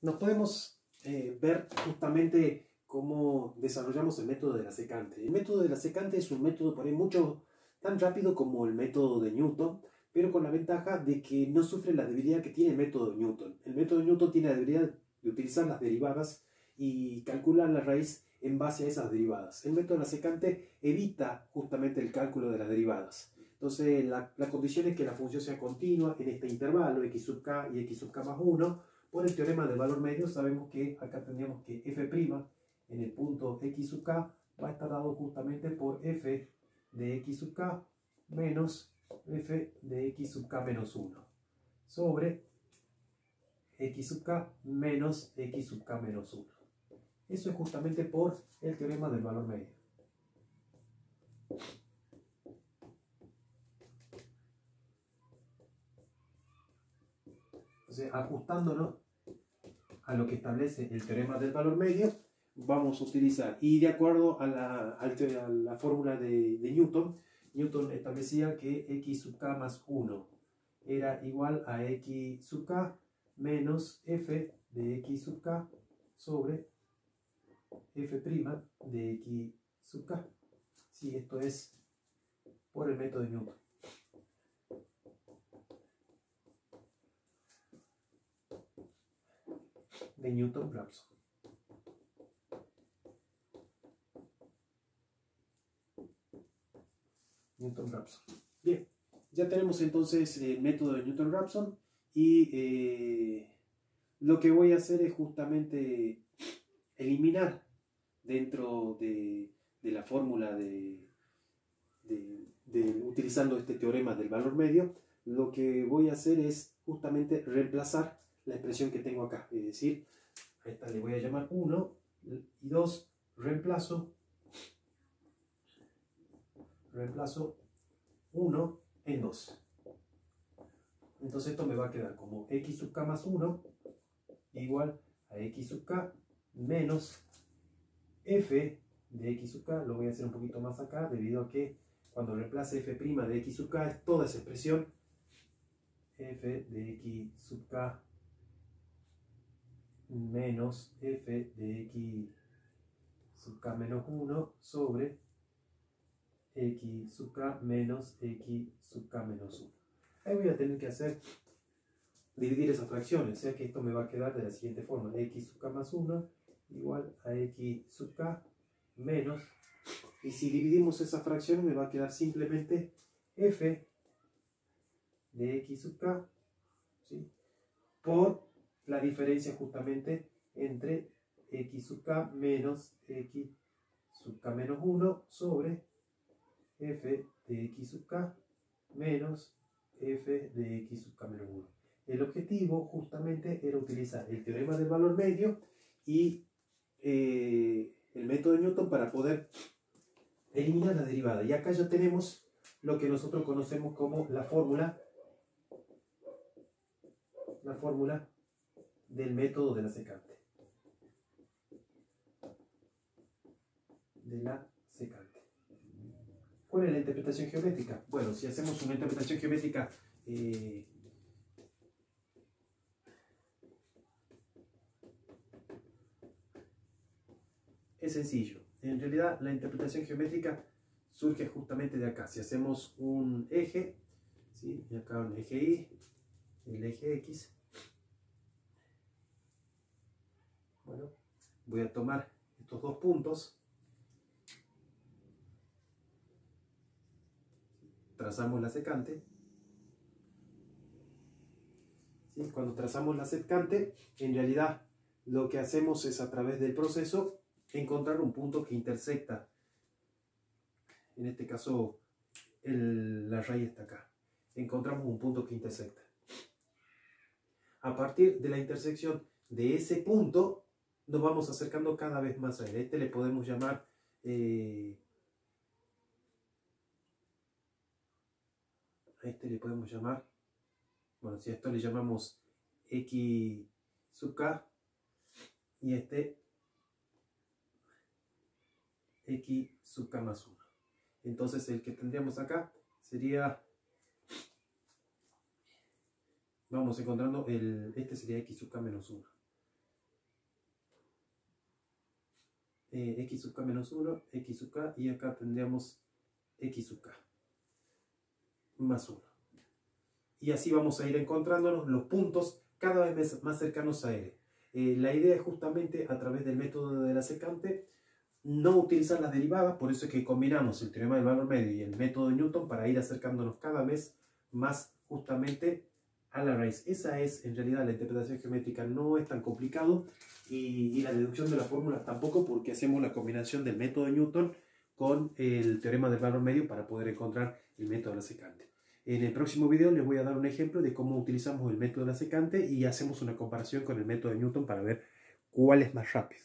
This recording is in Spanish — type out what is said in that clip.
Nos podemos ver justamente cómo desarrollamos el método de la secante. El método de la secante es un método por ahí mucho tan rápido como el método de Newton, pero con la ventaja de que no sufre la debilidad que tiene el método de Newton. El método de Newton tiene la debilidad de utilizar las derivadas y calcular la raíz en base a esas derivadas. El método de la secante evita justamente el cálculo de las derivadas. Entonces la condición es que la función sea continua en este intervalo x sub k y x sub k más 1. Por el teorema del valor medio sabemos que acá tendríamos que f' en el punto x sub k va a estar dado justamente por f de x sub k menos f de x sub k menos 1 sobre x sub k menos x sub k menos 1. Eso es justamente por el teorema del valor medio. Entonces, ajustándonos a lo que establece el teorema del valor medio, vamos a utilizar, y de acuerdo a la fórmula de Newton, Newton establecía que x sub k más 1 era igual a x sub k menos f de x sub k sobre f' de x sub k. Sí, esto es por el método de Newton. De Newton-Raphson. Newton-Raphson. Bien, ya tenemos entonces el método de Newton-Raphson y lo que voy a hacer es justamente eliminar dentro de la fórmula utilizando este teorema del valor medio, lo que voy a hacer es justamente reemplazar la expresión que tengo acá, es decir, a esta le voy a llamar 1 y 2, reemplazo 1 en 2. Entonces esto me va a quedar como x sub k más 1 igual a x sub k menos f de x sub k. Lo voy a hacer un poquito más acá debido a que cuando reemplace f' de x sub k es toda esa expresión, f de x sub k menos f de x sub k menos 1 sobre x sub k menos x sub k menos 1. Ahí voy a tener que dividir esas fracciones, o sea que esto me va a quedar de la siguiente forma: x sub k más 1 igual a x sub k menos, y si dividimos esas fracciones me va a quedar simplemente f de x sub k, ¿sí?, por la diferencia justamente entre x sub k menos x sub k menos 1 sobre f de x sub k menos f de x sub k menos 1. El objetivo justamente era utilizar el teorema del valor medio y el método de Newton para poder eliminar la derivada. Y acá ya tenemos lo que nosotros conocemos como la fórmula del método de la secante. ¿Cuál es la interpretación geométrica? Bueno, si hacemos una interpretación geométrica es sencillo. En realidad la interpretación geométrica surge justamente de acá. Si hacemos un eje, ¿sí?, y acá un eje Y, el eje X, bueno, voy a tomar estos dos puntos, trazamos la secante, ¿sí? Cuando trazamos la secante, en realidad lo que hacemos es, a través del proceso, encontrar un punto que intersecta. En este caso la raíz está acá. Encontramos un punto que intersecta. A partir de la intersección de ese punto nos vamos acercando cada vez más a él. A este le podemos llamar bueno, si a esto le llamamos x sub k y este x sub k más 1. Entonces el que tendríamos acá sería, vamos encontrando, este sería x sub k menos 1. x sub k menos 1, x sub k, y acá tendríamos x sub k más 1. Y así vamos a ir encontrándonos los puntos cada vez más cercanos a R. La idea es justamente, a través del método de la secante, no utilizar las derivadas, por eso es que combinamos el teorema del valor medio y el método de Newton para ir acercándonos cada vez más justamente a la raíz. Esa es en realidad la interpretación geométrica, no es tan complicado, y la deducción de las fórmulas tampoco, porque hacemos la combinación del método de Newton con el teorema del valor medio para poder encontrar el método de la secante. En el próximo video les voy a dar un ejemplo de cómo utilizamos el método de la secante y hacemos una comparación con el método de Newton para ver cuál es más rápido.